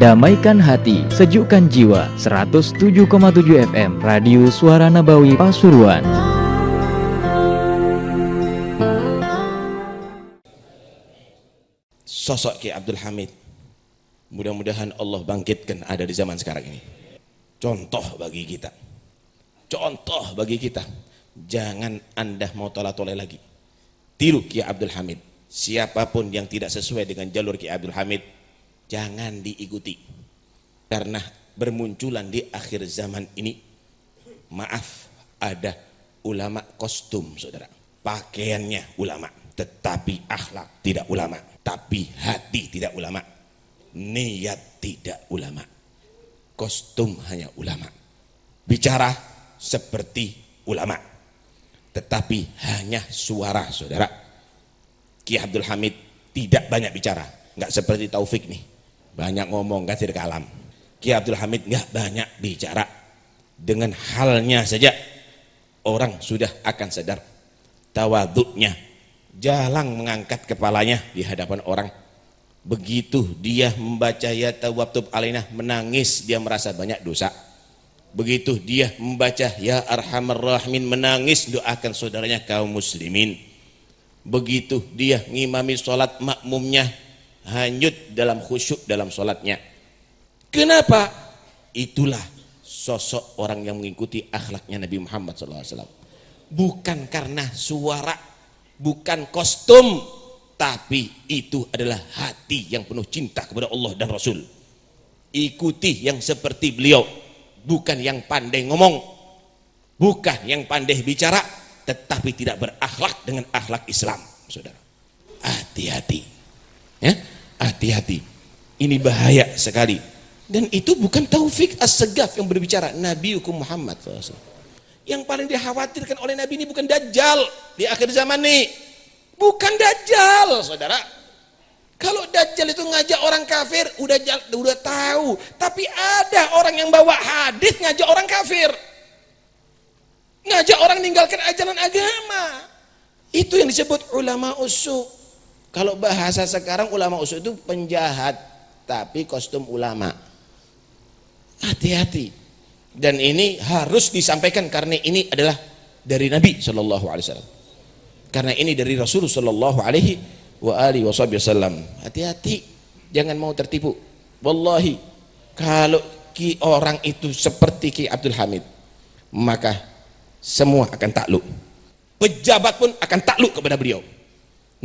Damaikan hati, sejukkan jiwa. 107,7 FM Radio Suara Nabawi Pasuruan. Sosok Ki Abdul Hamid, mudah-mudahan Allah bangkitkan ada di zaman sekarang ini. Contoh bagi kita. Contoh bagi kita. Jangan Anda mau tolak-tolak lagi. Tiru Ki Abdul Hamid. Siapapun yang tidak sesuai dengan jalur Ki Abdul Hamid, jangan diikuti. Karena bermunculan di akhir zaman ini, maaf, ada ulama kostum, saudara. Pakaiannya ulama, tetapi akhlak tidak ulama. Tapi hati tidak ulama. Niat tidak ulama. Kostum hanya ulama. Bicara seperti ulama, tetapi hanya suara, saudara. Ki Abdul Hamid tidak banyak bicara, nggak seperti Taufik nih, banyak ngomong kasir kalam. Ki Abdul Hamid nggak banyak bicara, dengan halnya saja orang sudah akan sadar. Tawaduknya, jarang mengangkat kepalanya di hadapan orang. Begitu dia membaca ya tawabtub alaina, menangis, dia merasa banyak dosa. Begitu dia membaca ya arhamar rahimin, menangis, doakan saudaranya kaum muslimin. Begitu dia ngimami sholat, makmumnya hanyut dalam khusyuk dalam sholatnya. Kenapa? Itulah sosok orang yang mengikuti akhlaknya Nabi Muhammad SAW. Bukan karena suara, bukan kostum, tapi itu adalah hati yang penuh cinta kepada Allah dan Rasul. Ikuti yang seperti beliau, bukan yang pandai ngomong, bukan yang pandai bicara, tetapi tidak berakhlak dengan akhlak Islam, saudara. Hati-hati, ya, hati-hati. Ini bahaya sekali. Dan itu bukan Taufik As-Segaf yang berbicara, Nabi Hukum Muhammad SAW. Yang paling dikhawatirkan oleh Nabi ini bukan Dajjal di akhir zaman nih, bukan Dajjal, saudara. Kalau Dajjal itu ngajak orang kafir, udah tahu. Tapi ada orang yang bawa hadis ngajak orang kafir, ngajak orang meninggalkan ajaran agama. Itu yang disebut ulama usu. Kalau bahasa sekarang ulama usu itu penjahat, tapi kostum ulama. Hati-hati. Dan ini harus disampaikan karena ini adalah dari Nabi SAW. Karena ini dari Rasulullah SAW. Hati-hati, jangan mau tertipu. Wallahi, kalau orang itu seperti Ki Abdul Hamid, maka semua akan takluk. Pejabat pun akan takluk kepada beliau.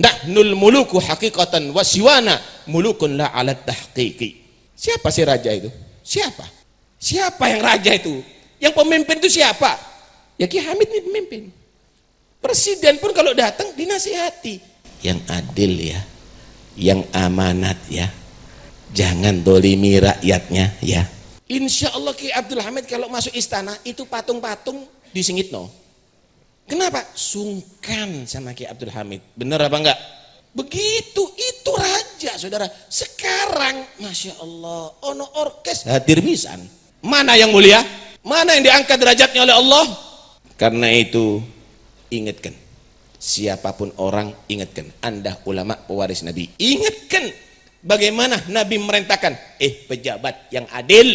Nahnul muluku haqiqatan wa siwana mulukun la ala tahqiqi. Siapa sih raja itu? Siapa? Siapa yang raja itu? Yang pemimpin itu siapa? Ya Ki Hamid ini pemimpin. Presiden pun kalau datang dinasihati. Yang adil ya, yang amanat ya. Jangan dolimi rakyatnya ya. Insya Allah Ki Abdul Hamid kalau masuk istana itu patung-patung disingitno. Kenapa? Sungkan sama Ki Abdul Hamid. Bener apa enggak? Begitu, itu raja, saudara. Sekarang Masya Allah, ono orkes hadir pisan. Mana yang mulia? Mana yang diangkat derajatnya oleh Allah? Karena itu ingatkan, siapapun orang, ingatkan. Anda ulama pewaris Nabi, ingatkan bagaimana Nabi merintahkan, pejabat yang adil,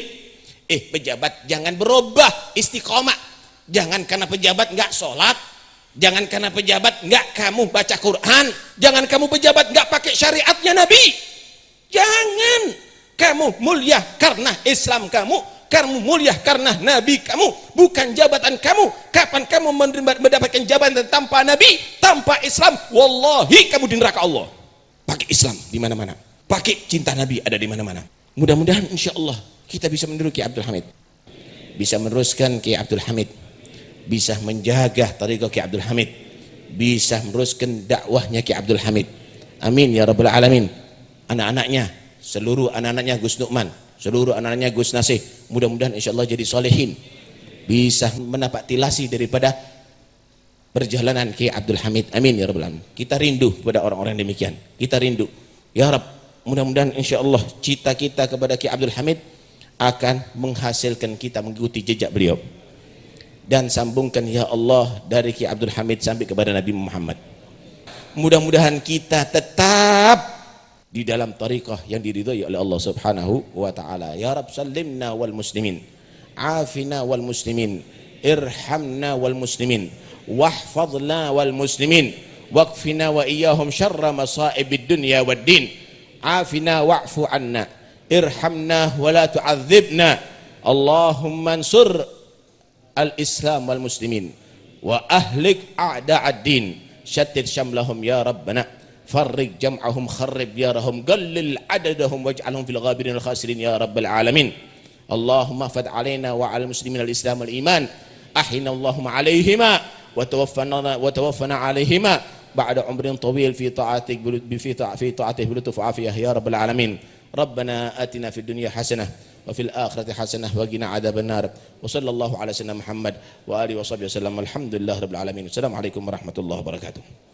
pejabat jangan berubah istiqomah. Jangan karena pejabat nggak sholat, jangan karena pejabat nggak kamu baca Quran, jangan kamu pejabat nggak pakai syariatnya Nabi. Jangan kamu mulia karena Islam kamu mulia karena Nabi kamu, bukan jabatan kamu. Kapan kamu mendapatkan jabatan tanpa Nabi, tanpa Islam, wallahi kamu di neraka Allah. Pakai Islam di mana-mana, pakai cinta Nabi ada di mana-mana. Mudah-mudahan insya Allah kita bisa meniru Ki Abdul Hamid, bisa meneruskan Ki Abdul Hamid, bisa menjaga tariqah Ki Abdul Hamid, bisa meneruskan dakwahnya Ki Abdul Hamid. Amin ya rabbal alamin. Anak-anaknya, seluruh anak-anaknya Gus Nu'man, seluruh anak-anaknya Gus Nasih, mudah-mudahan insyaallah jadi solehin, bisa mendapat tilasi daripada perjalanan Ki Abdul Hamid. Amin ya rabbal alamin. Kita rindu kepada orang-orang demikian. Kita rindu ya Rabb, mudah-mudahan insyaallah cita kita kepada Ki Abdul Hamid akan menghasilkan kita mengikuti jejak beliau. Dan sambungkan ya Allah dari Ki Abdul Hamid sampai kepada Nabi Muhammad. Mudah-mudahan kita tetap di dalam tariqah yang diridhai oleh Allah Subhanahu wa taala. Ya Rabb sallimna wal muslimin, afina wal muslimin, irhamna wal muslimin, wahfadna wal muslimin, waqfina wa iyyahum syarra masaibid dunya wad din. Afina wa'fu anna, irhamna wa la tu'adzibna. Allahumma ansur al-islam wal muslimin wa ahlik a'da'ad din, syattid syamlahum ya rabbana, farrig jam'ahum, kharrib diyarahum, qallil adadahum waj'alhum fil ghabirin al khasirin ya rabbal alamin. Allahumma fad alaina wa al muslimin al islam wal iman, ahina Allahumma alaihima wa tawaffana alaihima ba'da umrin tawil fi ta'atik fi ta'atik bilutuf afiyah ya rabbal alamin. Rabbana atina fid dunya hasanah wa fil akhirati hasanah wa qina adzabannar. Wa sallallahu ala sayyidina Muhammad wa alihi wa sahbihi wasallam. Alhamdulillah rabbil alamin. Assalamualaikum warahmatullahi wabarakatuh.